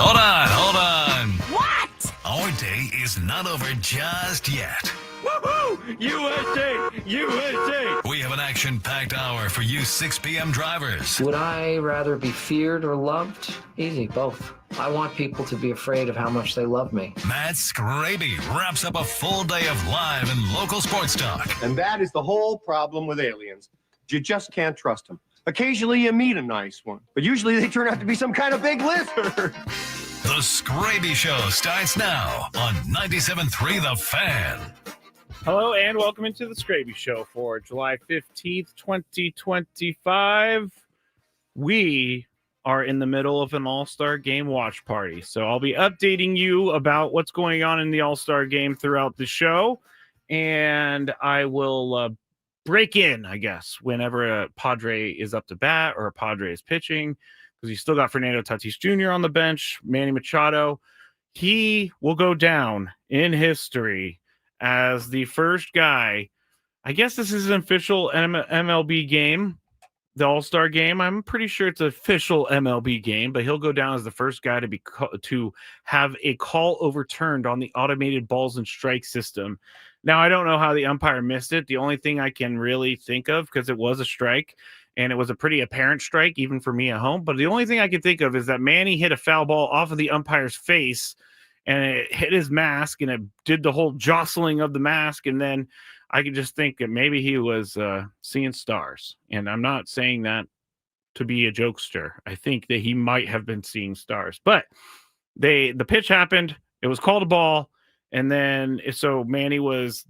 Hold on. What? Our day is not over just yet. Woohoo! USA! USA! We have an action-packed hour for you 6 p.m. drivers. Would I rather be feared or loved? Easy, both. I want people to be afraid of how much they love me. Matt Skraby wraps up a full day of live and local sports talk. And that is the whole problem with aliens. You just can't trust them. Occasionally you meet a nice one, but usually they turn out to be some kind of big lizard. The Skraby Show starts now on 97.3 The Fan. Hello and welcome into the Skraby Show for July 15th, 2025. We are in the middle of an All-Star Game watch party, so I'll be updating you about what's going on in the All-Star Game throughout the show, and I will break in, I guess, whenever a Padre is up to bat or a Padre is pitching, because you still got Fernando Tatis Jr. on the bench, Manny Machado. He will go down in history as the first guy. I guess this is an official MLB game, the All-Star game. I'm pretty sure it's an official MLB game, but he'll go down as the first guy to have a call overturned on the automated balls and strike system. Now, I don't know how the umpire missed it. The only thing I can really think of, because it was a strike, and it was a pretty apparent strike, even for me at home, but the only thing I can think of is that Manny hit a foul ball off of the umpire's face, and it hit his mask, and it did the whole jostling of the mask, and then I could just think that maybe he was seeing stars. And I'm not saying that to be a jokester. I think that he might have been seeing stars. But the pitch happened. It was called a ball. And then so Manny was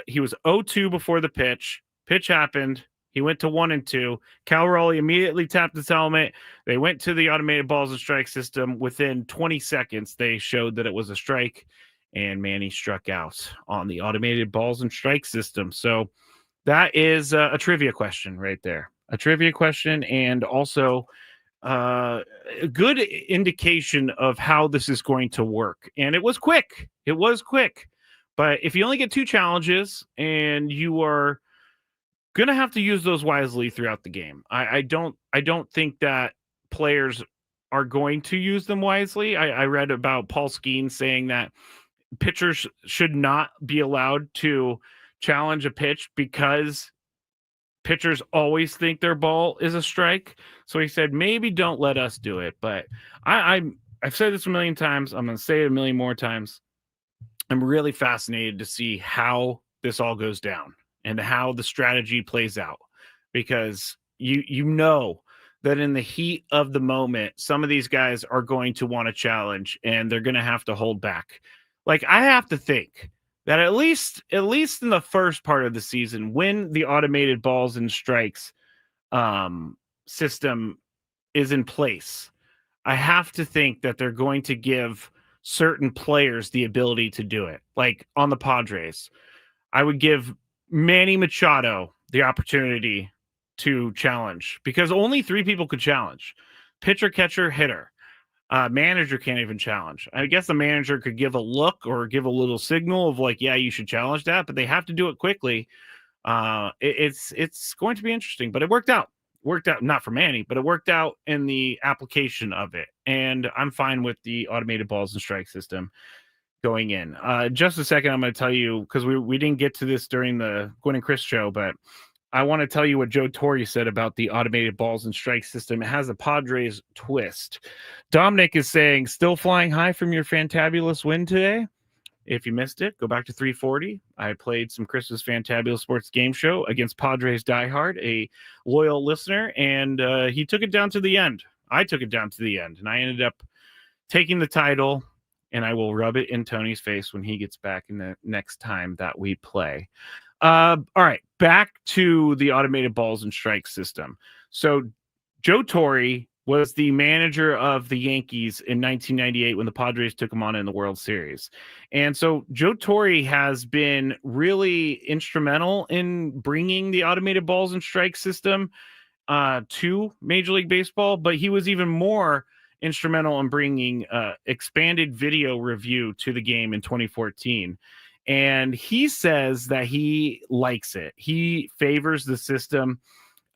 he was 0-2 before the pitch. Pitch happened. He went to 1-2. Cal Raleigh immediately tapped his helmet. They went to the automated balls and strike system. Within 20 seconds, they showed that it was a strike, and Manny struck out on the automated balls and strike system. So that is a trivia question right there. A trivia question, and also a good indication of how this is going to work. And it was quick. It was quick. But if you only get 2 challenges and you are going to have to use those wisely throughout the game. I don't think that players are going to use them wisely. I read about Paul Skeen saying that pitchers should not be allowed to challenge a pitch because pitchers always think their ball is a strike. So he said, maybe don't let us do it. But I've said this a million times. I'm going to say it a million more times. I'm really fascinated to see how this all goes down and how the strategy plays out, because you know that in the heat of the moment, some of these guys are going to want to challenge and they're going to have to hold back. Like, I have to think that at least in the first part of the season, when the automated balls and strikes system is in place, I have to think that they're going to give certain players the ability to do it. Like on the Padres, I would give Manny Machado the opportunity to challenge, because only 3 people could challenge: pitcher, catcher, hitter. Manager can't even challenge. I guess the manager could give a look or give a little signal of like, yeah, you should challenge that, but they have to do it quickly. It's going to be interesting, but it worked out not for Manny, but it worked out in the application of it. And I'm fine with the automated balls and strike system going in. Just a second, I'm going to tell you, because we didn't get to this during the Gwen and Chris show, but I want to tell you what Joe Torre said about the automated balls and strike system. It has a Padres twist. Dominic is saying, still flying high from your fantabulous win today? If you missed it, go back to 340. I played some Chris's Fantabulous Sports Game Show against Padres Diehard, a loyal listener, and he took it down to the end. I took it down to the end, and I ended up taking the title, and I will rub it in Tony's face when he gets back in the next time that we play. All right, back to the automated balls and strike system. So Joe Torre was the manager of the Yankees in 1998 when the Padres took him on in the World Series. And so Joe Torre has been really instrumental in bringing the automated balls and strike system to Major League Baseball, but he was even more instrumental in bringing expanded video review to the game in 2014. And he says that he likes it. He favors the system.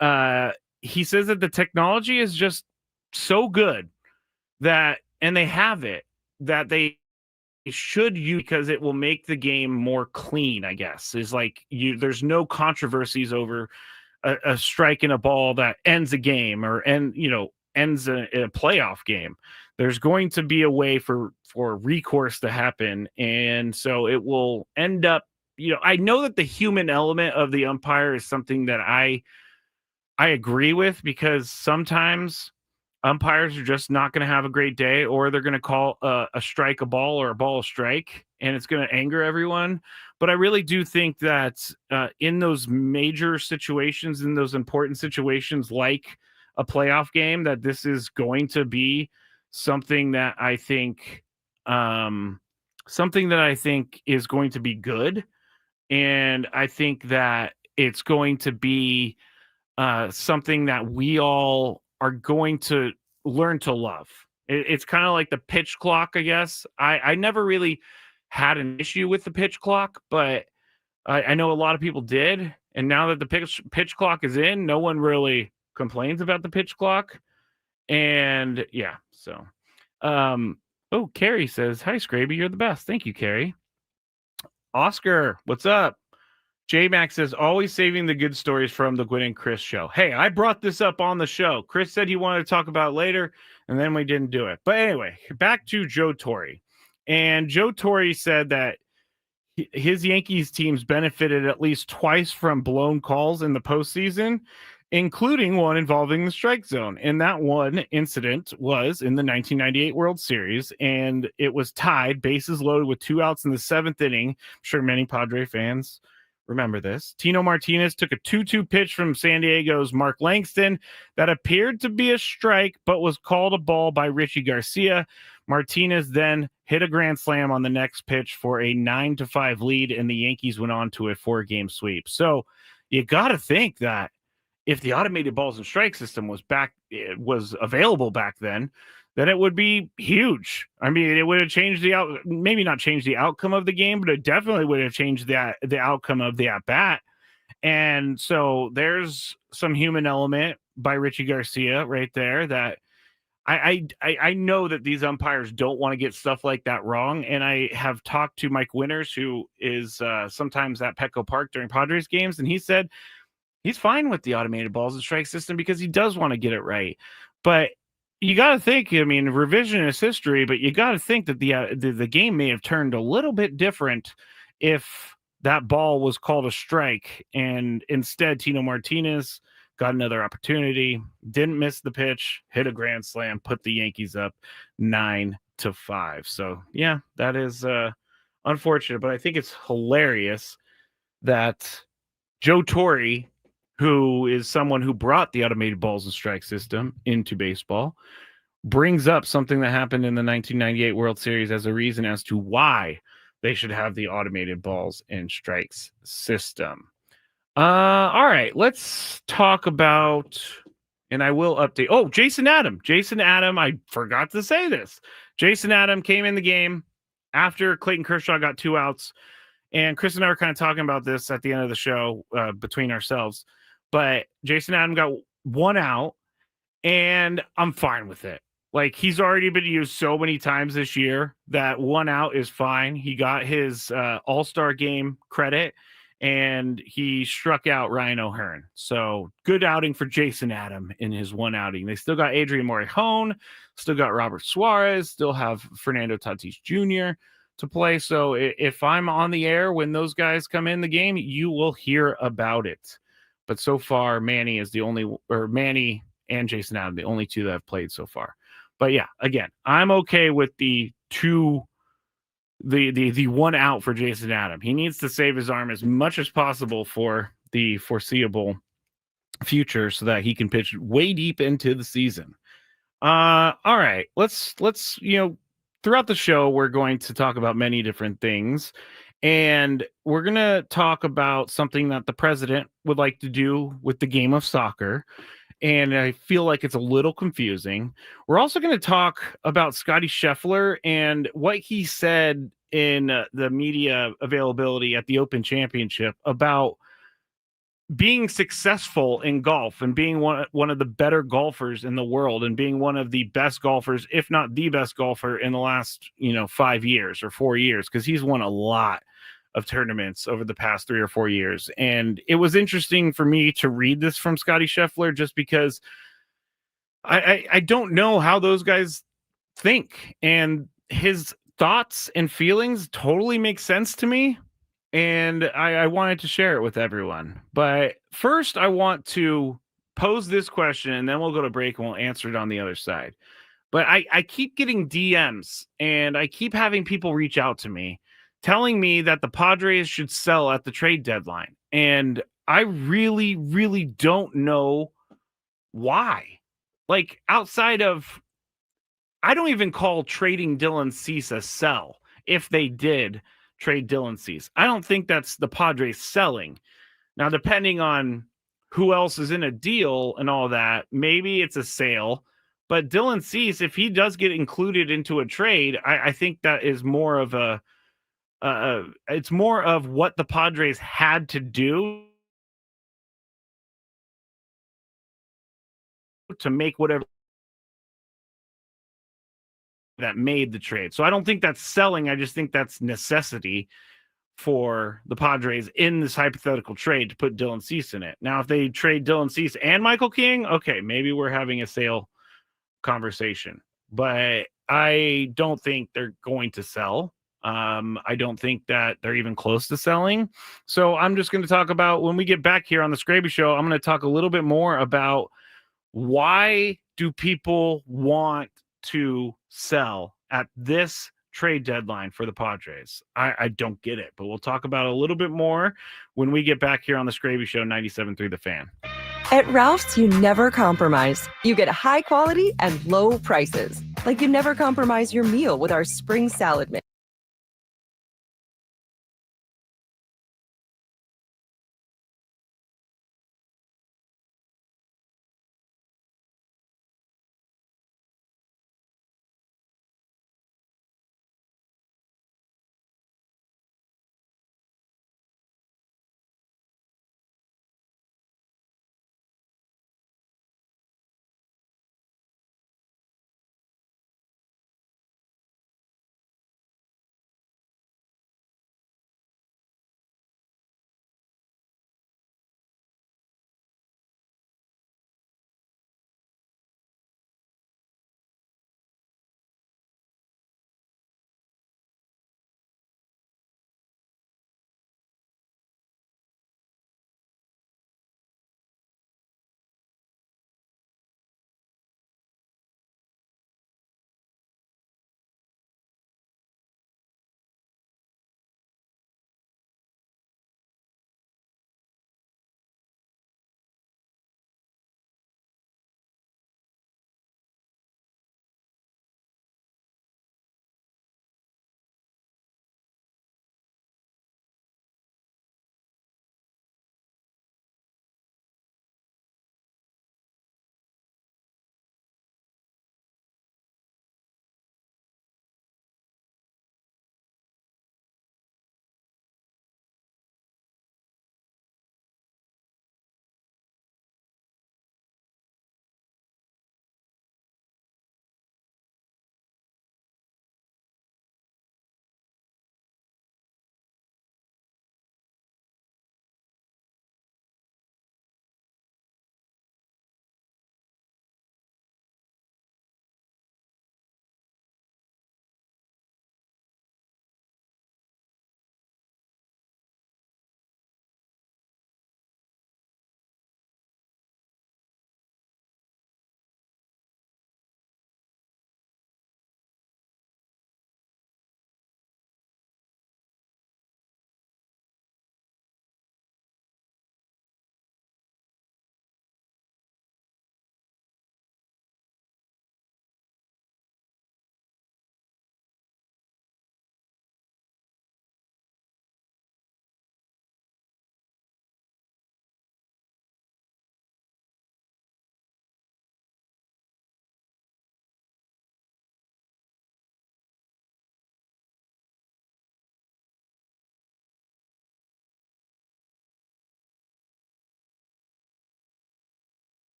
He says that the technology is just so good that and they have it that they should use because it will make the game more clean, I guess. Is like there's no controversies over a strike and a ball that ends a game or ends a playoff game. There's going to be a way for recourse to happen, and so it will end up. I know that the human element of the umpire is something that I agree with, because sometimes umpires are just not going to have a great day, or they're going to call a strike a ball or a ball a strike, and it's going to anger everyone. But I really do think that in those major situations, in those important situations like a playoff game, that this is going to be something that I think is going to be good. And I think that it's going to be something that we all are going to learn to love. It's kind of like the pitch clock, I guess. I never really had an issue with the pitch clock, but I know a lot of people did. And now that the pitch clock is in, no one really complains about the pitch clock. And yeah, so. Carrie says, "Hi, Skraby, you're the best." Thank you, Carrie. Oscar, what's up? J-Max says, "Always saving the good stories from the Gwen and Chris show." Hey, I brought this up on the show. Chris said he wanted to talk about it later, and then we didn't do it. But anyway, back to Joe Torre. And Joe Torre said that his Yankees teams benefited at least twice from blown calls in the postseason, including one involving the strike zone. And that one incident was in the 1998 World Series, and it was tied, bases loaded with 2 outs in the 7th inning. I'm sure many Padre fans remember this. Tino Martinez took a 2-2 pitch from San Diego's Mark Langston that appeared to be a strike, but was called a ball by Richie Garcia. Martinez then hit a grand slam on the next pitch for a 9-5 lead, and the Yankees went on to a 4-game sweep. So you got to think that if the automated balls and strike system was available back then it would be huge. I mean, it would have changed maybe not changed the outcome of the game, but it definitely would have changed the outcome of the at bat. And so there's some human element by Richie Garcia right there that I know that these umpires don't want to get stuff like that wrong. And I have talked to Mike Winters, who is sometimes at Petco Park during Padres games, and he said he's fine with the automated balls and strike system because he does want to get it right. But you got to think, I mean, revisionist history, but you got to think that the game may have turned a little bit different if that ball was called a strike, and instead Tino Martinez got another opportunity, didn't miss the pitch, hit a grand slam, put the Yankees up 9-5. So yeah, that is unfortunate, but I think it's hilarious that Joe Torre, who is someone who brought the automated balls and strike system into baseball, brings up something that happened in the 1998 World Series as a reason as to why they should have the automated balls and strikes system. All right, let's talk about, and I will update. Oh, Jason Adam, I forgot to say this. Jason Adam came in the game after Clayton Kershaw got 2 outs, and Chris and I were kind of talking about this at the end of the show between ourselves. But Jason Adam got 1 out, and I'm fine with it. Like, he's already been used so many times this year that 1 out is fine. He got his All-Star game credit, and he struck out Ryan O'Hearn. So good outing for Jason Adam in his 1 outing. They still got Adrian Morejon, still got Robert Suarez, still have Fernando Tatis Jr. to play. So if I'm on the air when those guys come in the game, you will hear about it. But so far, Manny and Jason Adam, the only 2 that have played so far. But yeah, again, I'm okay with the 1 out for Jason Adam. He needs to save his arm as much as possible for the foreseeable future so that he can pitch way deep into the season. All right, let's throughout the show, we're going to talk about many different things. And we're going to talk about something that the president would like to do with the game of soccer. And I feel like it's a little confusing. We're also going to talk about Scotty Scheffler and what he said in the media availability at the Open Championship about being successful in golf and being one of the better golfers in the world and being one of the best golfers, if not the best golfer in the last, 5 years or 4 years, because he's won a lot of tournaments over the past 3 or 4 years. And it was interesting for me to read this from Scotty Scheffler just because I don't know how those guys think, and his thoughts and feelings totally make sense to me, and I wanted to share it with everyone. But first, I want to pose this question, and then we'll go to break and we'll answer it on the other side. But I keep getting DMs, and I keep having people reach out to me telling me that the Padres should sell at the trade deadline. And I really, really don't know why. Like, outside of, I don't even call trading Dylan Cease a sell if they did trade Dylan Cease. I don't think that's the Padres selling. Now, depending on who else is in a deal and all that, maybe it's a sale. But Dylan Cease, if he does get included into a trade, I think that is more of it's more of what the Padres had to do to make whatever that made the trade. So I don't think that's selling. I just think that's necessity for the Padres in this hypothetical trade to put Dylan Cease in it. Now, if they trade Dylan Cease and Michael King, okay, maybe we're having a sale conversation. But I don't think they're going to sell. I don't think that they're even close to selling. So I'm just going to talk about, when we get back here on the Skraby Show, I'm going to talk a little bit more about why do people want to sell at this trade deadline for the Padres. I don't get it, but we'll talk about it a little bit more when we get back here on the Skraby Show, 97.3 The Fan. At Ralph's, you never compromise. You get high quality and low prices. Like you never compromise your meal with our spring salad mix.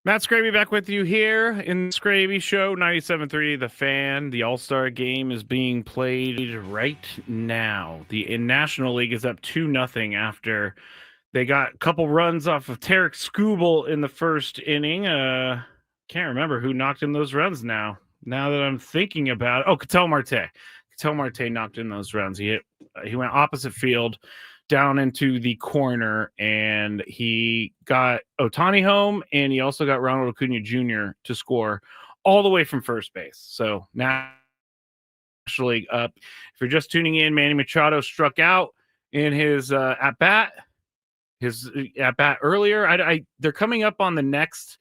Matt Skraby back with you here in Skraby Show, 97.3 The Fan. The All-Star game is being played right now. The National League is up 2-0 after they got a couple runs off of Tarek Skubal in the first inning. Can't remember who knocked in those runs now that I'm thinking about it. Oh, Ketel Marte. Ketel Marte knocked in those runs. He went opposite field down into the corner, and he got Ohtani home, and he also got Ronald Acuna Jr. to score all the way from first base. So National League up. If you're just tuning in, Manny Machado struck out in his at-bat earlier. They're coming up on the next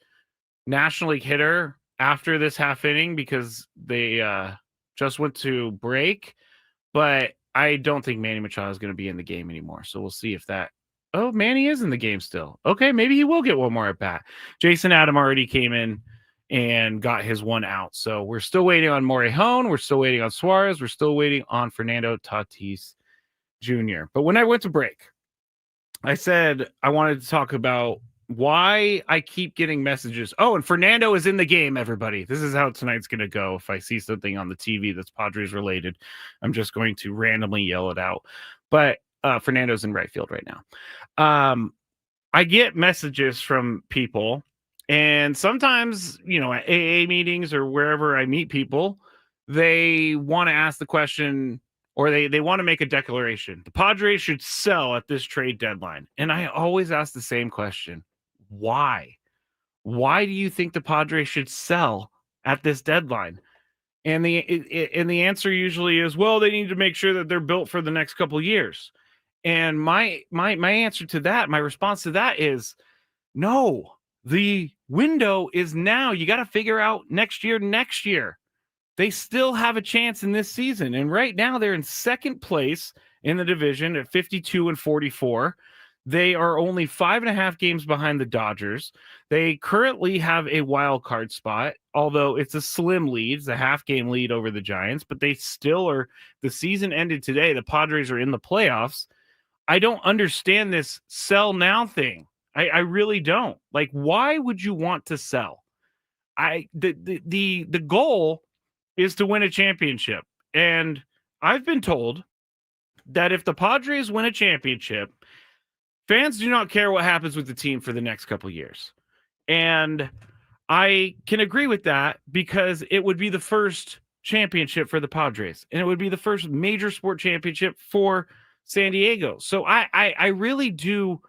National League hitter after this half inning because they just went to break, but I don't think Manny Machado is going to be in the game anymore. So we'll see if that. Oh, Manny is in the game still. Okay, maybe he will get one more at bat. Jason Adam already came in and got his one out. So we're still waiting on Morejon. We're still waiting on Suarez. We're still waiting on Fernando Tatis Jr. But when I went to break, I said I wanted to talk about why I keep getting messages. Oh, and Fernando is in the game, everybody. This is how tonight's going to go. If I see something on the TV that's Padres related, I'm just going to randomly yell it out. But Fernando's in right field right now. I get messages from people, and sometimes, at AA meetings or wherever I meet people, they want to ask the question, or they want to make a declaration. The Padres should sell at this trade deadline. And I always ask the same question. Why? Why do you think the Padres should sell at this deadline? And the answer usually is, well, they need to make sure that they're built for the next couple of years. And my answer to that, my response to that is, no, the window is now. You got to figure out next year. They still have a chance in this season. And right now they're in second place in the division at 52-44. They are only 5.5 games behind the Dodgers. They currently have a wild card spot, although it's a slim lead. It's a half-game lead over the Giants, but they still are. The season ended today. The Padres are in the playoffs. I don't understand this sell now thing. I really don't. Like, why would you want to sell? The goal is to win a championship. And I've been told that if the Padres win a championship, fans do not care what happens with the team for the next couple of years. And I can agree with that because it would be the first championship for the Padres. And it would be the first major sport championship for San Diego. So I really do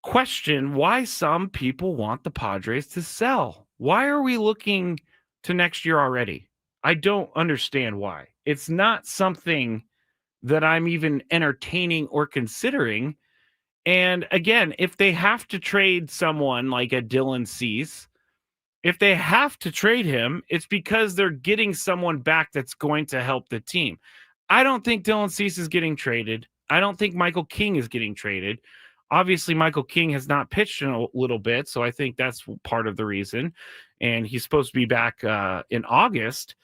question why some people want the Padres to sell. Why are we looking to next year already? I don't understand why. It's not something that I'm even entertaining or considering. And again, if they have to trade someone like a Dylan Cease, if they have to trade him, it's because they're getting someone back that's going to help the team. I don't think Dylan Cease is getting traded. I don't think Michael King is getting traded. Obviously, Michael King has not pitched in a little bit, so I think that's part of the reason. And he's supposed to be back in August.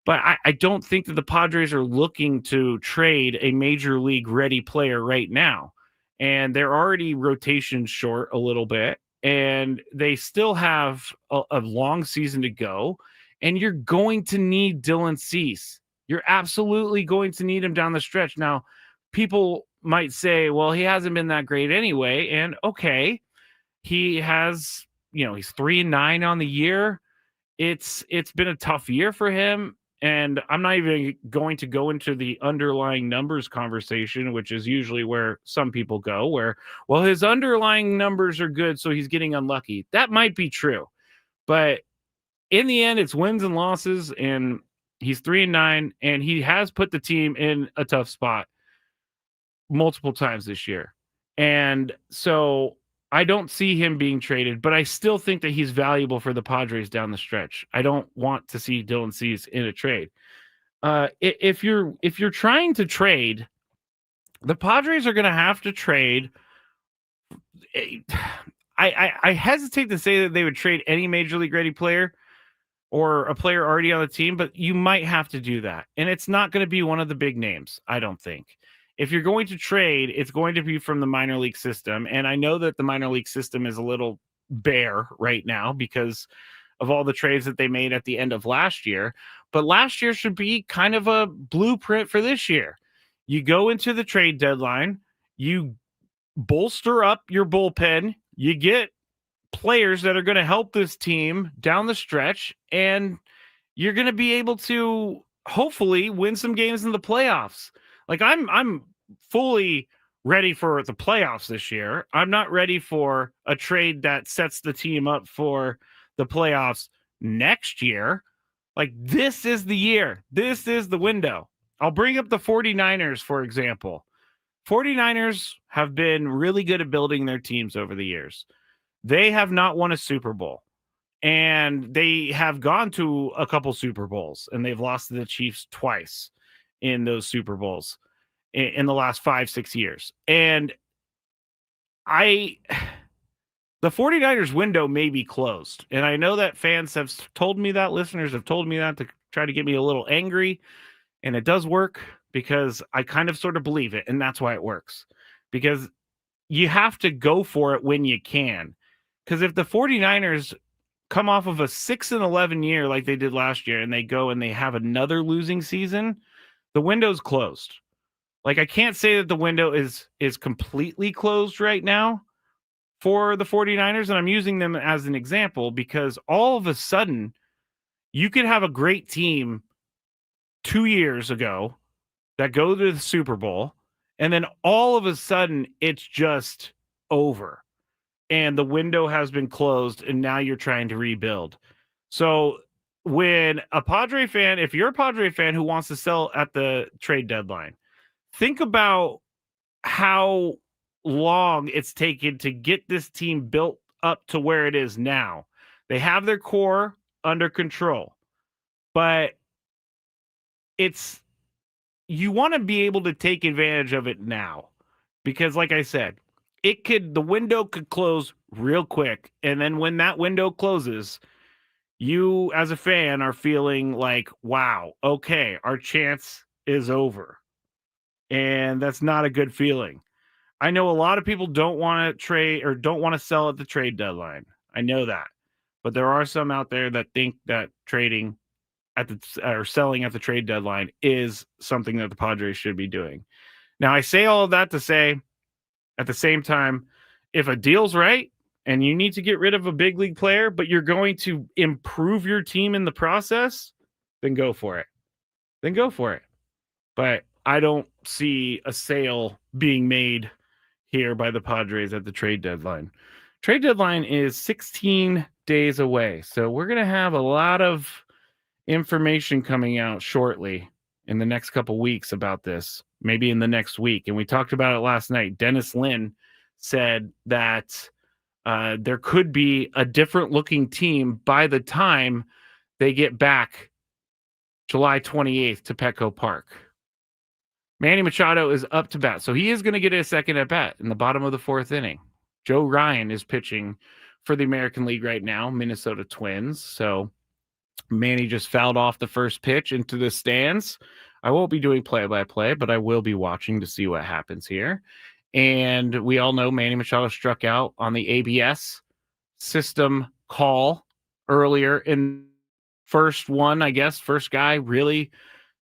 But I don't think that the Padres are looking to trade a major league ready player right now. And they're already rotation short a little bit. And they still have a long season to go. And you're going to need Dylan Cease. You're absolutely going to need him down the stretch. Now, people might say, well, he hasn't been that great anyway. And okay, he has, he's 3-9 on the year. It's been a tough year for him. And I'm not even going to go into the underlying numbers conversation, which is usually where some people go, where, well, his underlying numbers are good, so he's getting unlucky. That might be true. But in the end, it's wins and losses, and he's 3-9, and he has put the team in a tough spot multiple times this year. And so I don't see him being traded, but I still think that he's valuable for the Padres down the stretch. I don't want to see Dylan Cease in a trade. If you're trying to trade, the Padres are going to have to trade. I hesitate to say that they would trade any major league ready player or a player already on the team, but you might have to do that. And it's not going to be one of the big names, I don't think. If you're going to trade, it's going to be from the minor league system. And I know that the minor league system is a little bare right now because of all the trades that they made at the end of last year. But last year should be kind of a blueprint for this year. You go into the trade deadline, you bolster up your bullpen, you get players that are going to help this team down the stretch, and you're going to be able to hopefully win some games in the playoffs. Like I'm fully ready for the playoffs this year. I'm not ready for a trade that sets the team up for the playoffs next year. Like, this is the year. This is the window. I'll bring up the 49ers, for example. 49ers have been really good at building their teams over the years. They have not won a Super Bowl, and they have gone to a couple Super Bowls, and they've lost to the Chiefs twice in those Super Bowls in the last 5-6 years. And the 49ers window may be closed. And I know that fans have told me that, listeners have told me that to try to get me a little angry. And it does work because I kind of sort of believe it. And that's why it works, because you have to go for it when you can. Because if the 49ers come off of a 6-11 year like they did last year, and they go and they have another losing season, the window's closed. Like, I can't say that the window is completely closed right now for the 49ers, and I'm using them as an example because all of a sudden you could have a great team 2 years ago that go to the Super Bowl, and then all of a sudden it's just over and the window has been closed, and now you're trying to rebuild. So when a Padre fan, if you're a Padre fan who wants to sell at the trade deadline, think about how long it's taken to get this team built up to where it is now. They have their core under control, but you want to be able to take advantage of it now, because like I said, the window could close real quick. And then when that window closes, you as a fan are feeling like, wow, okay, our chance is over. And that's not a good feeling. I know a lot of people don't want to trade or don't want to sell at the trade deadline. I know that. But there are some out there that think that trading or selling at the trade deadline is something that the Padres should be doing. Now, I say all of that to say, at the same time, if a deal's right and you need to get rid of a big league player, but you're going to improve your team in the process, then go for it. But I don't see a sale being made here by the Padres at the trade deadline. Trade deadline is 16 days away. So we're going to have a lot of information coming out shortly in the next couple weeks about this, maybe in the next week. And we talked about it last night. Dennis Lin said that there could be a different looking team by the time they get back July 28th to Petco Park. Manny Machado is up to bat, so he is going to get a second at bat in the bottom of the fourth inning. Joe Ryan is pitching for the American League right now, Minnesota Twins. So Manny just fouled off the first pitch into the stands. I won't be doing play-by-play, but I will be watching to see what happens here. And we all know Manny Machado struck out on the ABS system call earlier in first guy really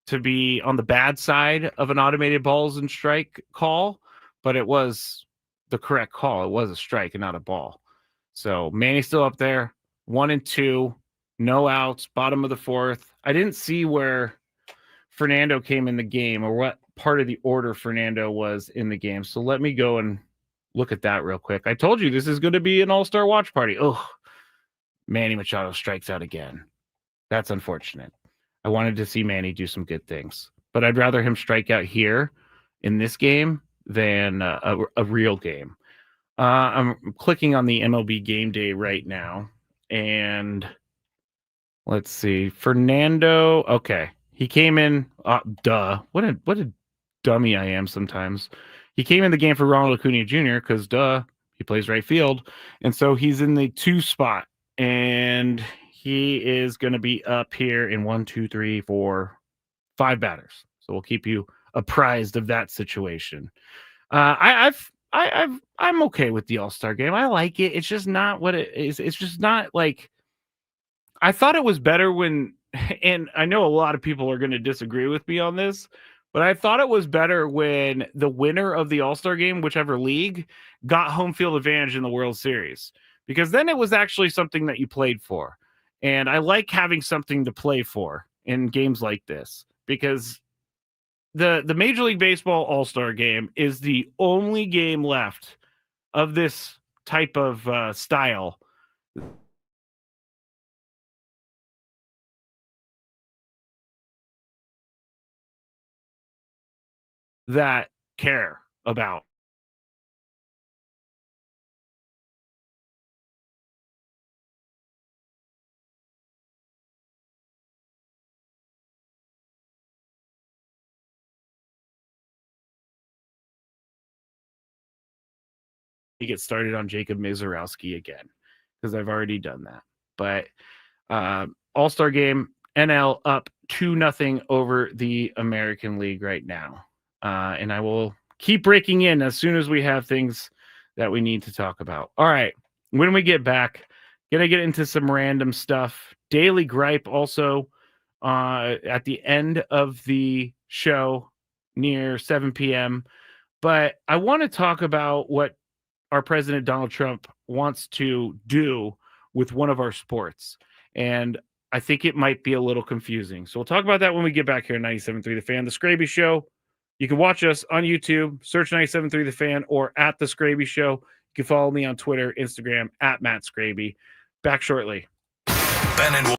to be on the bad side of an automated balls and strike call, but it was the correct call. It was a strike and not a ball. So Manny's still up there, 1-2, no outs, bottom of the fourth. I didn't see where Fernando came in the game or what part of the order Fernando was in the game. So let me go and look at that real quick. I told you this is going to be an all-star watch party. Oh, Manny Machado strikes out again. That's unfortunate. I wanted to see Manny do some good things, but I'd rather him strike out here in this game than a real game. I'm clicking on the MLB Game Day right now, and let's see. Fernando, okay. He came in, duh. What a dummy I am sometimes. He came in the game for Ronald Acuna Jr. because, he plays right field. And so he's in the 2 spot, and he is going to be up here in 1, 2, 3, 4, 5 batters. So we'll keep you apprised of that situation. I've I'm okay with the All-Star game. I like it. It's just not what it is. It's just not like I thought it was better when, and I know a lot of people are going to disagree with me on this, but I thought it was better when the winner of the All-Star game, whichever league, got home field advantage in the World Series, because then it was actually something that you played for. And I like having something to play for in games like this, because the Major League Baseball All-Star game is the only game left of this type of style that care about. Get started on Jacob Mizorowski again, because I've already done that. But All-Star game, NL up 2-0 over the American League right now. And I will keep breaking in as soon as we have things that we need to talk about. All right. When we get back, gonna get into some random stuff. Daily Gripe also at the end of the show near 7 p.m. But I want to talk about what our president Donald Trump wants to do with one of our sports. And I think it might be a little confusing. So we'll talk about that when we get back here on 97.3 The Fan, The Skraby Show. You can watch us on YouTube, search 97.3 The Fan or at The Skraby Show. You can follow me on Twitter, Instagram, at Matt Skraby. Back shortly. Ben and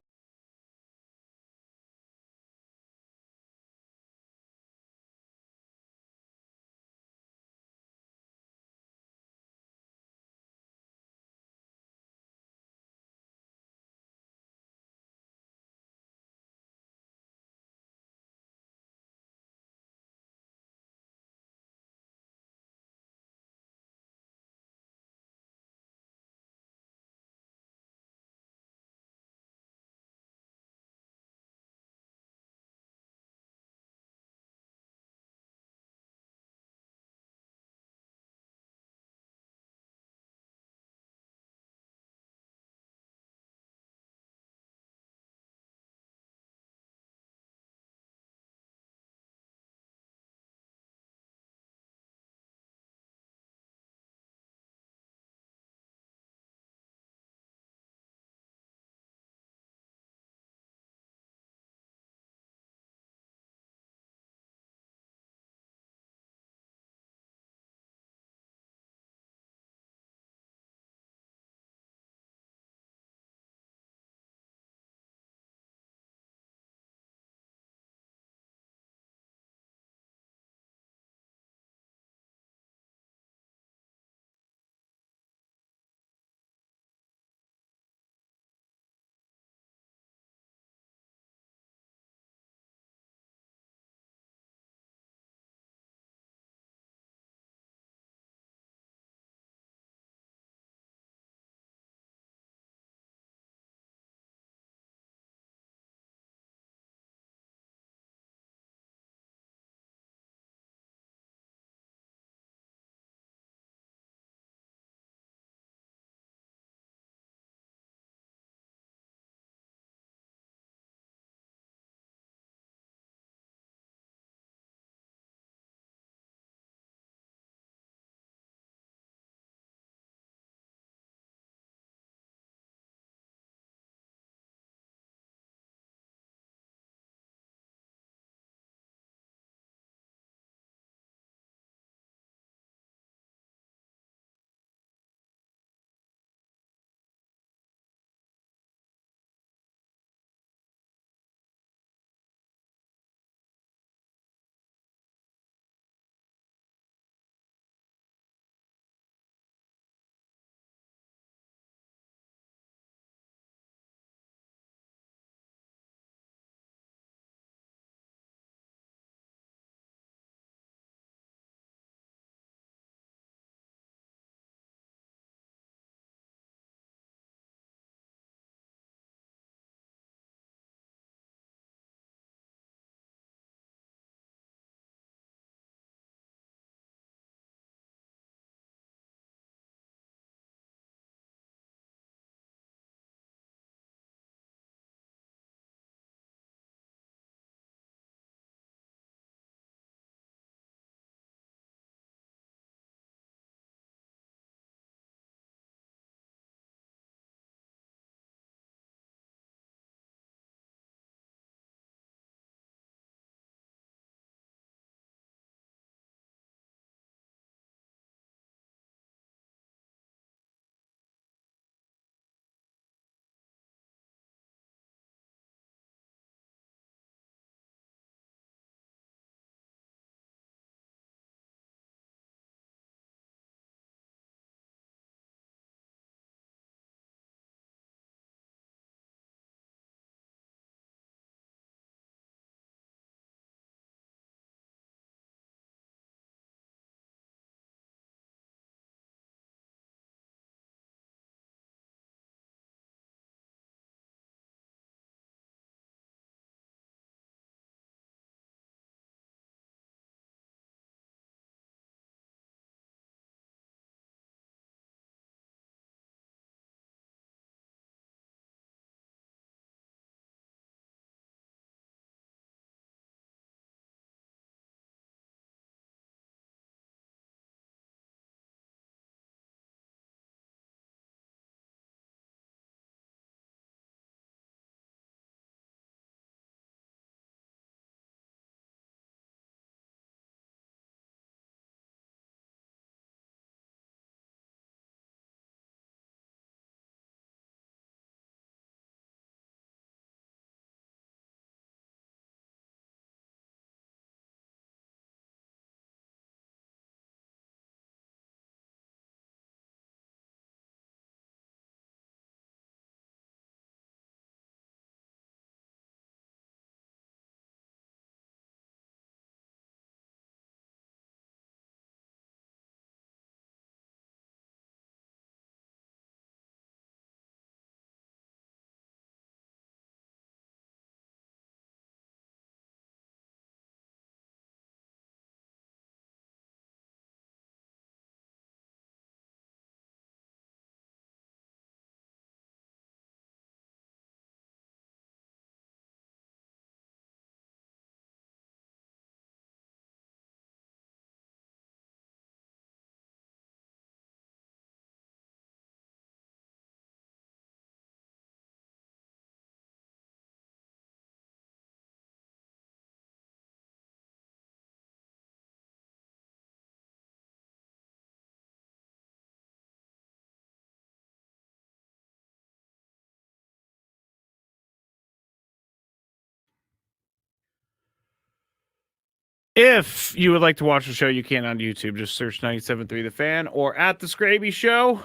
If you would like to watch the show, you can on YouTube. Just search 97.3 The Fan or at The Skraby Show.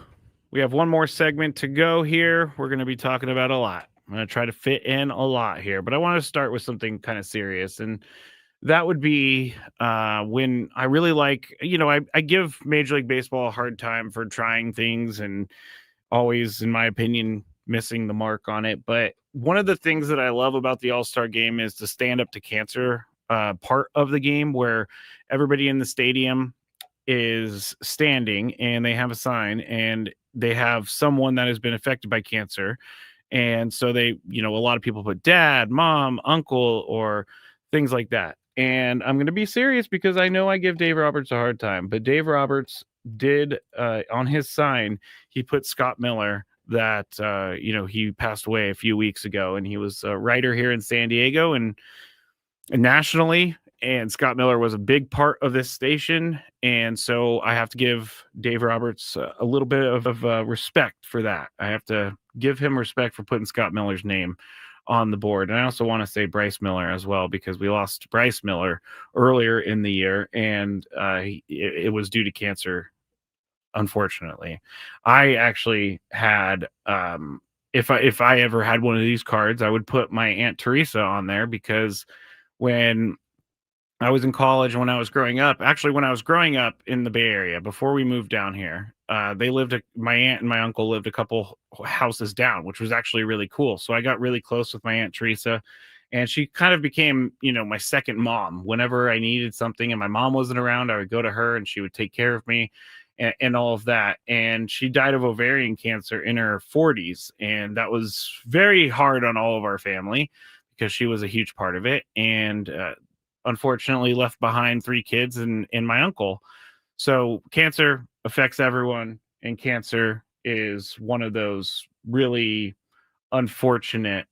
We have one more segment to go here. We're going to be talking about a lot. I'm going to try to fit in a lot here, but I want to start with something kind of serious. And that would be when I really like, I give Major League Baseball a hard time for trying things and always, in my opinion, missing the mark on it. But one of the things that I love about the All-Star game is the stand up to cancer part of the game, where everybody in the stadium is standing and they have a sign and they have someone that has been affected by cancer. And so they, a lot of people put dad, mom, uncle, or things like that. And I'm going to be serious because I know I give Dave Roberts a hard time, but Dave Roberts did on his sign, he put Scott Miller that, he passed away a few weeks ago, and he was a writer here in San Diego and nationally. And Scott Miller was a big part of this station. And so I have to give Dave Roberts a little bit of respect for that. I have to give him respect for putting Scott Miller's name on the board. And I also want to say Bryce Miller as well, because we lost Bryce Miller earlier in the year, and it was due to cancer, unfortunately. I actually had, if I ever had one of these cards, I would put my Aunt Teresa on there, because when I was in college, when I was growing up in the Bay Area, before we moved down here, my aunt and my uncle lived a couple houses down, which was actually really cool. So I got really close with my Aunt Teresa, and she kind of became, my second mom. Whenever I needed something and my mom wasn't around, I would go to her and she would take care of me and all of that. And she died of ovarian cancer in her 40s. And that was very hard on all of our family, because she was a huge part of it. And, unfortunately left behind 3 kids and my uncle. So cancer affects everyone, and cancer is one of those really unfortunate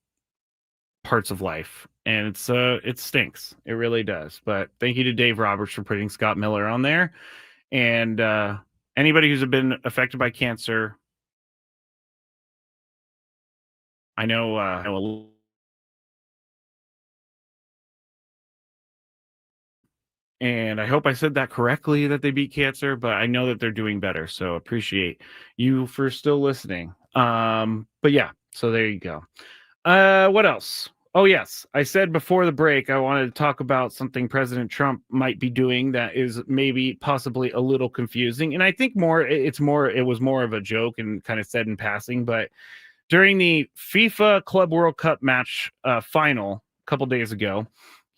parts of life. And it stinks. It really does. But thank you to Dave Roberts for putting Scott Miller on there. And anybody who's been affected by cancer, I know and I hope I said that correctly, that they beat cancer, but I know that they're doing better. So appreciate you for still listening. But yeah, so there you go. What else? Oh, yes. I said before the break, I wanted to talk about something President Trump might be doing that is maybe possibly a little confusing. And I think it was more of a joke and kind of said in passing, but during the FIFA Club World Cup match final a couple days ago,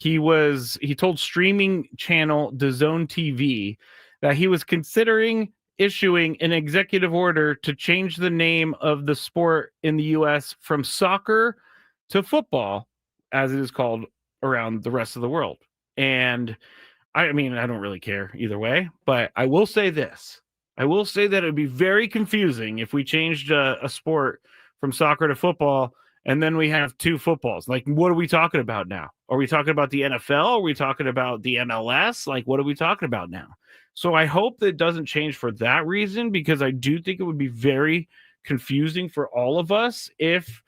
he told streaming channel DAZN TV that he was considering issuing an executive order to change the name of the sport in the U.S. from soccer to football, as it is called around the rest of the world. And I mean, I don't really care either way, but I will say this. I will say that it would be very confusing if we changed a sport from soccer to football, and then we have 2 footballs. Like, what are we talking about now? Are we talking about the NFL? Are we talking about the MLS? Like, what are we talking about now? So I hope that it doesn't change for that reason, because I do think it would be very confusing for all of us if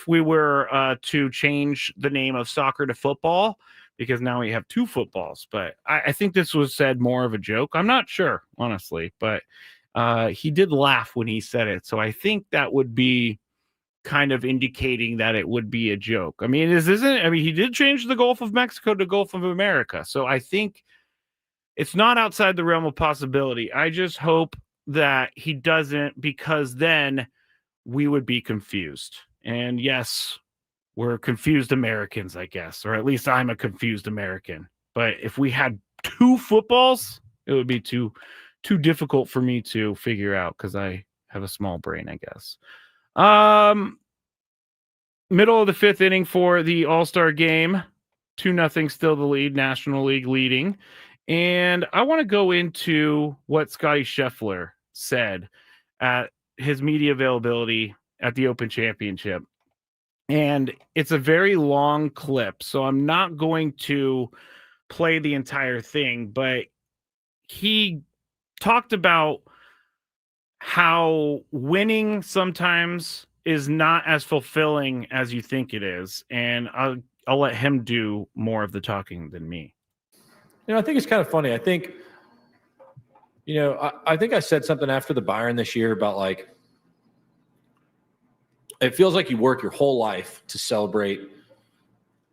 we were to change the name of soccer to football, because now we have 2 footballs. But I think this was said more of a joke. I'm not sure, honestly, but he did laugh when he said it. So I think that would be kind of indicating that it would be a joke. I mean, he did change the Gulf of Mexico to Gulf of America. So I think it's not outside the realm of possibility. I just hope that he doesn't, because then we would be confused. And yes, we're confused Americans, I guess, or at least I'm a confused American. But if we had 2 footballs, it would be too difficult for me to figure out, because I have a small brain, I guess. Middle of the 5th inning for the All-Star game. 2-0 still the lead, National League leading. And I want to go into what Scotty Scheffler said at his media availability at the Open Championship. And it's a very long clip, so I'm not going to play the entire thing, but he talked about how winning sometimes is not as fulfilling as you think it is. And I'll let him do more of the talking than me. I think it's kind of funny. I think, I think I said something after the Byron this year about like, it feels like you work your whole life to celebrate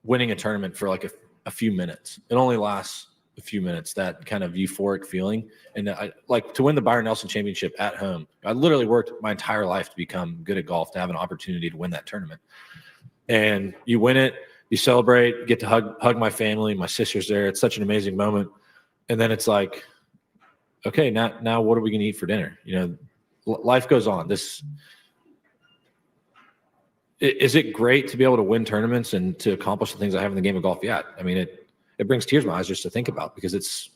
winning a tournament for like a few minutes. It only lasts a few minutes, that kind of euphoric feeling. And I like to win the Byron Nelson Championship at home. I literally worked my entire life to become good at golf, to have an opportunity to win that tournament. And you win it, you celebrate, get to hug my family, my sister's there. It's such an amazing moment. And then it's like, okay, now what are we going to eat for dinner? Life goes on. Is it great to be able to win tournaments and to accomplish the things I have in the game of golf? Yeah. I mean, it brings tears to my eyes just to think about, because it's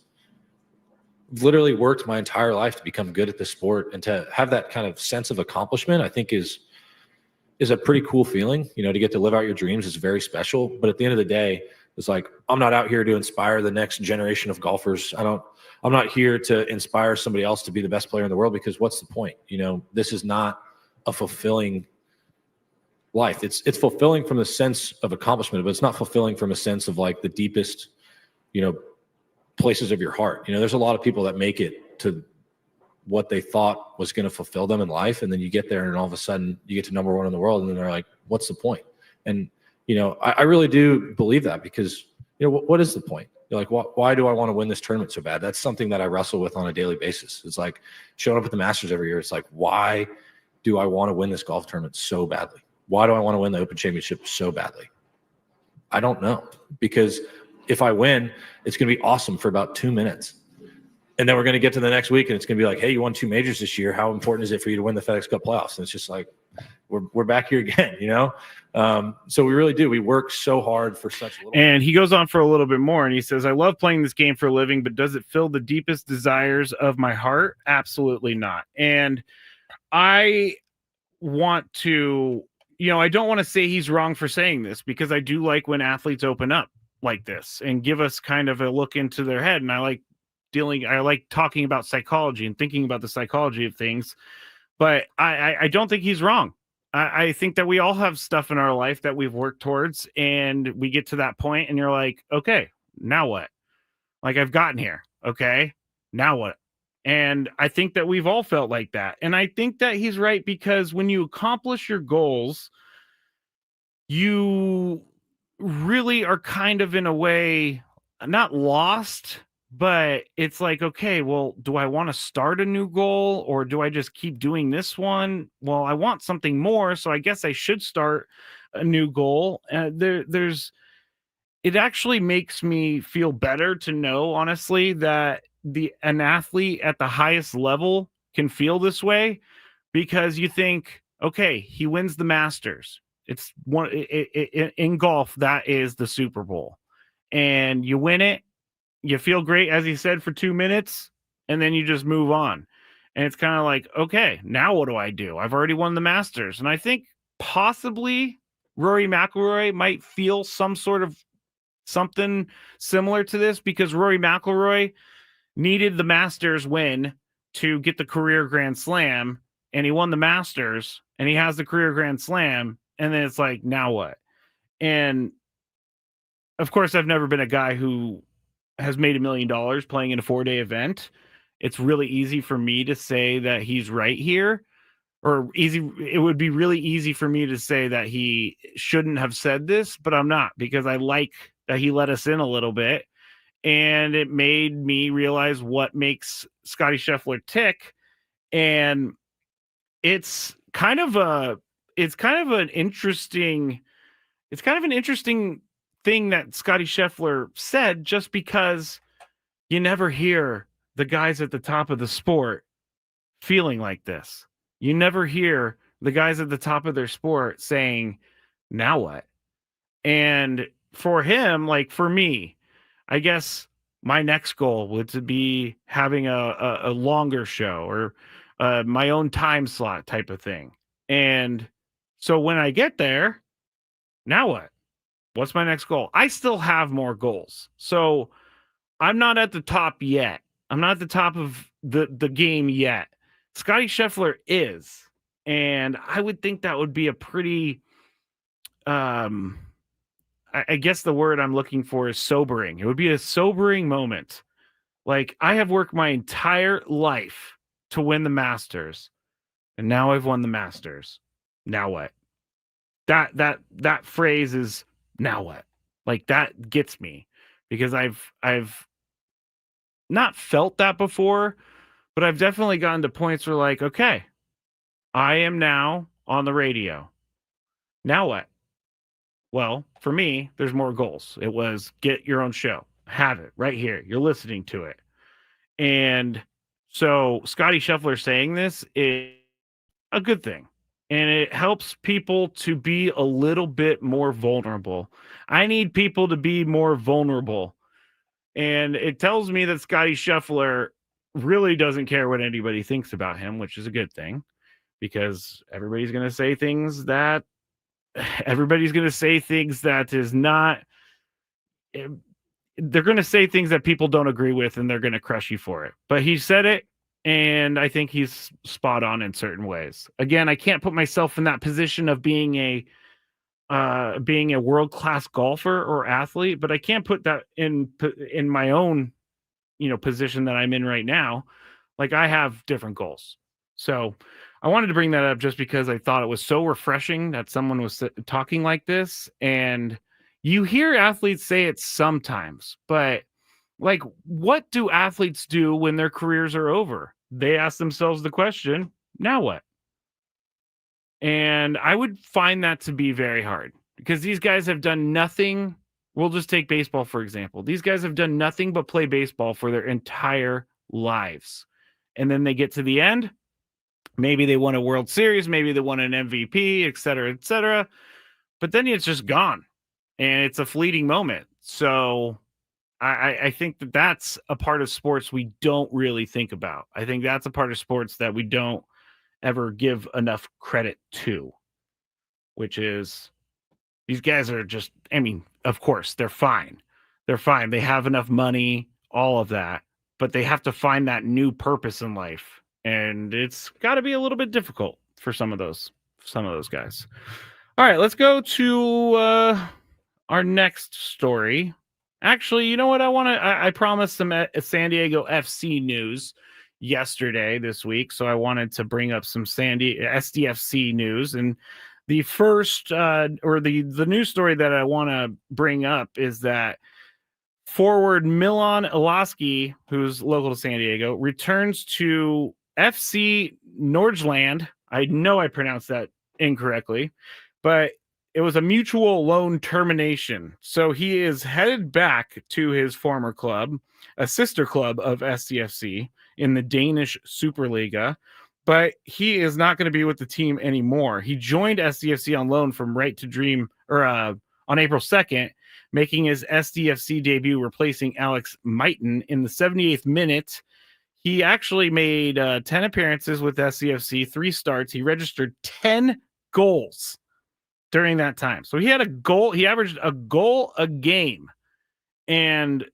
literally worked my entire life to become good at this sport, and to have that kind of sense of accomplishment, I think is a pretty cool feeling. To get to live out your dreams is very special. But at the end of the day, it's like, I'm not out here to inspire the next generation of golfers. I'm not here to inspire somebody else to be the best player in the world, because what's the point? This is not a fulfilling life. It's fulfilling from the sense of accomplishment, but it's not fulfilling from a sense of like the deepest, places of your heart. There's a lot of people that make it to what they thought was going to fulfill them in life, and then you get there and all of a sudden you get to number one in the world, and then they're like, what's the point? And I really do believe that, because what is the point? You're like, why do I want to win this tournament so bad? That's something that I wrestle with on a daily basis. It's like showing up at the Masters every year. It's like, why do I want to win this golf tournament so badly? Why do I want to win the Open Championship so badly? I don't know, because if I win, it's going to be awesome for about 2 minutes. And then we're going to get to the next week and it's going to be like, hey, you won 2 majors this year. How important is it for you to win the FedEx Cup playoffs? And it's just like, we're back here again, So we really do. We work so hard for such a little. And he goes on for a little bit more, and he says, I love playing this game for a living, but does it fill the deepest desires of my heart? Absolutely not. And I want to, I don't want to say he's wrong for saying this, because I do like when athletes open up like this and give us kind of a look into their head. And I like talking about psychology and thinking about the psychology of things. But I don't think he's wrong. I think that we all have stuff in our life that we've worked towards, and we get to that point and you're like, okay, now what? Like, I've gotten here. Okay, now what? And I think that we've all felt like that. And I think that he's right, because when you accomplish your goals, you really are kind of, in a way, not lost, but it's like, okay, well, do I want to start a new goal, or do I just keep doing this one? Well, I want something more, so I guess I should start a new goal. It actually makes me feel better to know, honestly, that an athlete at the highest level can feel this way, because you think, okay, he wins the Masters. It's one in golf, that is the Super Bowl, and you win it. You feel great, as he said, for 2 minutes, and then you just move on. And it's kind of like, okay, now what do I do? I've already won the Masters. And I think possibly Rory McIlroy might feel some sort of something similar to this, because Rory McIlroy needed the Masters win to get the career Grand Slam, and he won the Masters, and he has the career Grand Slam, and then it's like, now what? And of course, I've never been a guy who has made $1 million playing in a 4-day event. It's really easy for me to say that he's right here, it would be really easy for me to say that he shouldn't have said this, but I'm not, because I like that he let us in a little bit, and it made me realize what makes Scotty Scheffler tick. And it's kind of an interesting thing that Scotty Scheffler said, just because you never hear the guys at the top of the sport feeling like this. You never hear the guys at the top of their sport saying, now what? And for him, like for me, I guess my next goal would to be having a longer show, or my own time slot type of thing. And so when I get there, now what? What's my next goal? I still have more goals. So I'm not at the top yet. I'm not at the top of the game yet. Scotty Scheffler is. And I would think that would be a pretty I guess the word I'm looking for is sobering. It would be a sobering moment. Like, I have worked my entire life to win the Masters, and now I've won the Masters. Now what? That phrase is now what? Like, that gets me, because I've not felt that before, but I've definitely gotten to points where, like, okay, I am now on the radio. Now what? Well, for me, there's more goals. It was get your own show, have it right here. You're listening to it. And so Scotty Scheffler saying this is a good thing. And it helps people to be a little bit more vulnerable. I need people to be more vulnerable. And it tells me that Scotty Scheffler really doesn't care what anybody thinks about him, which is a good thing, because everybody's going to say things that is not, they're going to say things that people don't agree with, and they're going to crush you for it. But he said it, and I think he's spot on in certain ways. Again, I can't put myself in that position of being a world-class golfer or athlete, but I can put that in my own, position that I'm in right now. Like, I have different goals. So I wanted to bring that up just because I thought it was so refreshing that someone was talking like this. And you hear athletes say it sometimes, but like, what do athletes do when their careers are over? They ask themselves the question, now what? And I would find that to be very hard, because these guys have done nothing. We'll just take baseball, for example. These guys have done nothing but play baseball for their entire lives. And then they get to the end. Maybe they won a World Series. Maybe they won an MVP, et cetera, et cetera. But then it's just gone. And it's a fleeting moment. So I think that that's a part of sports we don't really think about. I think that's a part of sports that we don't ever give enough credit to, which is these guys are just, I mean, of course, they're fine. They're fine. They have enough money, all of that, but they have to find that new purpose in life. And it's got to be a little bit difficult for some of those guys. All right, let's go to our next story. Actually, you know what? I promised some San Diego FC news this week, so I wanted to bring up some SDFC news. And the first the news story that I want to bring up is that forward Milan Ilaski, who's local to San Diego, returns to FC Nordjylland. I know I pronounced that incorrectly, but it was a mutual loan termination. So he is headed back to his former club, a sister club of SDFC in the Danish Superliga, but he is not going to be with the team anymore. He joined SDFC on loan from Right to Dream on April 2nd, making his SDFC debut, replacing Alex Mighton in the 78th minute. He actually made 10 appearances with SDFC, 3 starts. He registered 10 goals during that time. So he had a goal. He averaged a goal a game, and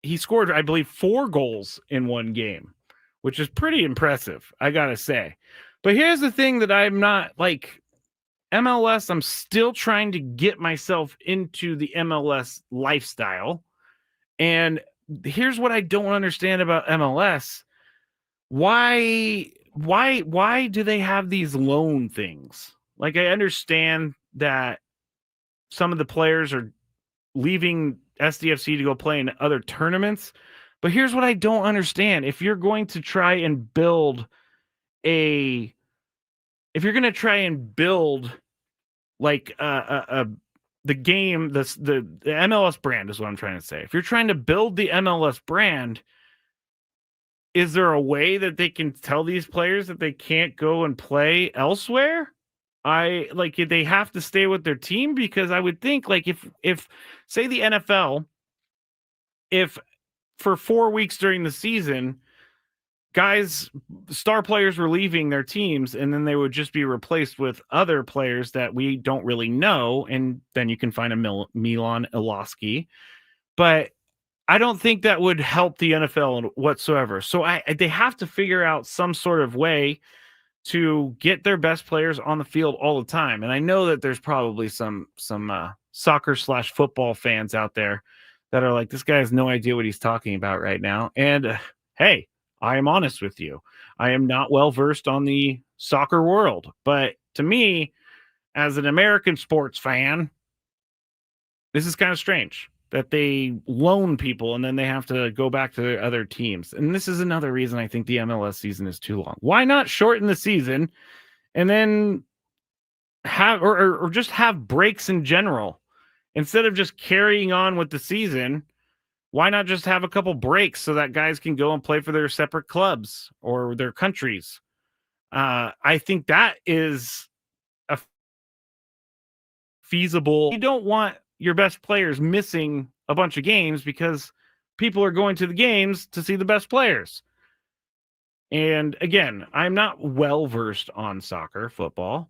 he scored, I believe, 4 goals in one game, which is pretty impressive, I got to say. But here's the thing that I'm not like MLS. I'm still trying to get myself into the MLS lifestyle. And here's what I don't understand about MLS. Why do they have these loan things? Like, I understand that some of the players are leaving SDFC to go play in other tournaments, but here's what I don't understand. If you're going to try and build like the game, the MLS brand is what I'm trying to say. If you're trying to build the MLS brand, is there a way that they can tell these players that they can't go and play elsewhere? They have to stay with their team, because I would think, like, if say the NFL, if for 4 weeks during the season, star players were leaving their teams, and then they would just be replaced with other players that we don't really know, and then you can find a Milan Ilaski. But I don't think that would help the NFL whatsoever. So they have to figure out some sort of way to get their best players on the field all the time. And I know that there's probably some soccer/football fans out there that are like, this guy has no idea what he's talking about right now. And hey, I am honest with you. I am not well versed on the soccer world, but to me, as an American sports fan, this is kind of strange that they loan people and then they have to go back to their other teams. And this is another reason I think the MLS season is too long. Why not shorten the season and then have or just have breaks in general instead of just carrying on with the season? Why not just have a couple breaks so that guys can go and play for their separate clubs or their countries? I think that is a feasible. You don't want your best players missing a bunch of games because people are going to the games to see the best players. And again, I'm not well versed on soccer/football,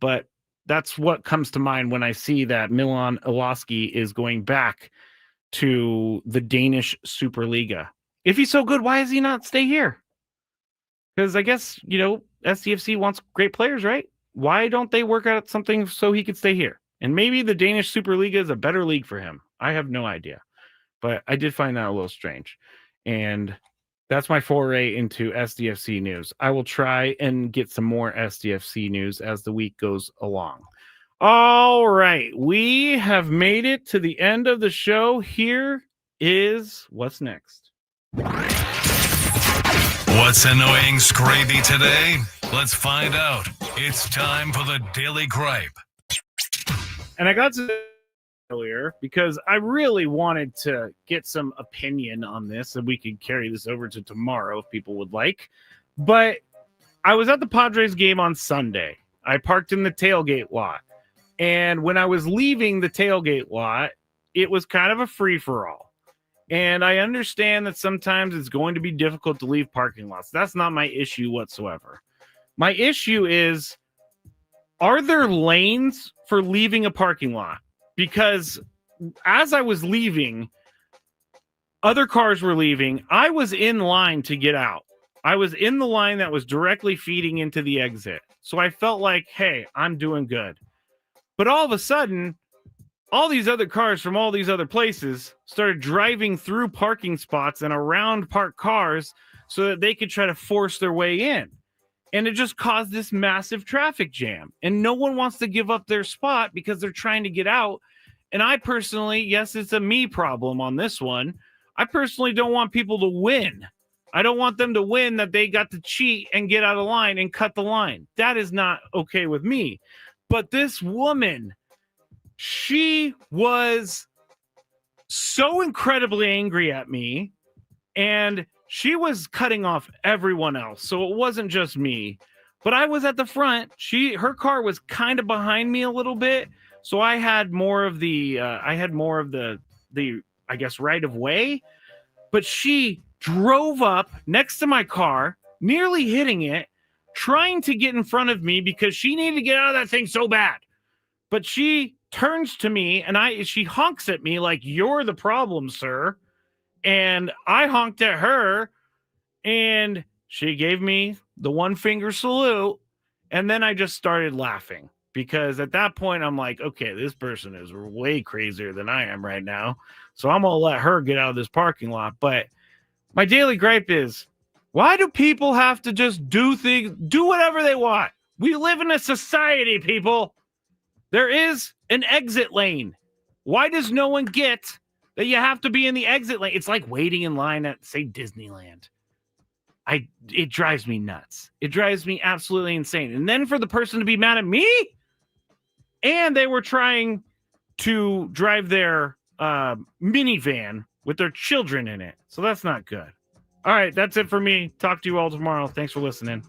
but that's what comes to mind when I see that Milan Iloski is going back to the Danish Superliga. If he's so good, why does he not stay here? Because I guess, SCFC wants great players, right? Why don't they work out something so he could stay here? And maybe the Danish Superliga is a better league for him. I have no idea. But I did find that a little strange. And that's my foray into SDFC news. I will try and get some more SDFC news as the week goes along. All right. We have made it to the end of the show. Here is what's next. What's annoying Skraby today? Let's find out. It's time for the Daily Gripe. And I got to earlier because I really wanted to get some opinion on this, and we could carry this over to tomorrow if people would like. But I was at the Padres game on Sunday. I parked in the tailgate lot. And when I was leaving the tailgate lot, it was kind of a free-for-all. And I understand that sometimes it's going to be difficult to leave parking lots. That's not my issue whatsoever. My issue is, are there lanes for leaving a parking lot? Because as I was leaving, other cars were leaving. I was in line to get out. I was in the line that was directly feeding into the exit. So I felt like, hey, I'm doing good. But all of a sudden, all these other cars from all these other places started driving through parking spots and around parked cars so that they could try to force their way in. And it just caused this massive traffic jam. And no one wants to give up their spot because they're trying to get out. And I personally, yes, it's a me problem on this one. I personally don't want people to win. I don't want them to win that they got to cheat and get out of line and cut the line. That is not okay with me. But this woman, she was so incredibly angry at me, and she was cutting off everyone else. So it wasn't just me, but I was at the front. Her car was kind of behind me a little bit. So I had more of the I guess, right of way, but she drove up next to my car, nearly hitting it, trying to get in front of me because she needed to get out of that thing so bad. But she turns to me and she honks at me like, "You're the problem, sir." And I honked at her, and she gave me the one finger salute. And then I just started laughing because at that point I'm like, okay, this person is way crazier than I am right now. So I'm going to let her get out of this parking lot. But my daily gripe is, why do people have to just do whatever they want? We live in a society, people. There is an exit lane. Why does no one get that you have to be in the exit lane? It's like waiting in line at, say, Disneyland. It drives me nuts. It drives me absolutely insane. And then for the person to be mad at me, and they were trying to drive their minivan with their children in it. So that's not good. All right, that's it for me. Talk to you all tomorrow. Thanks for listening.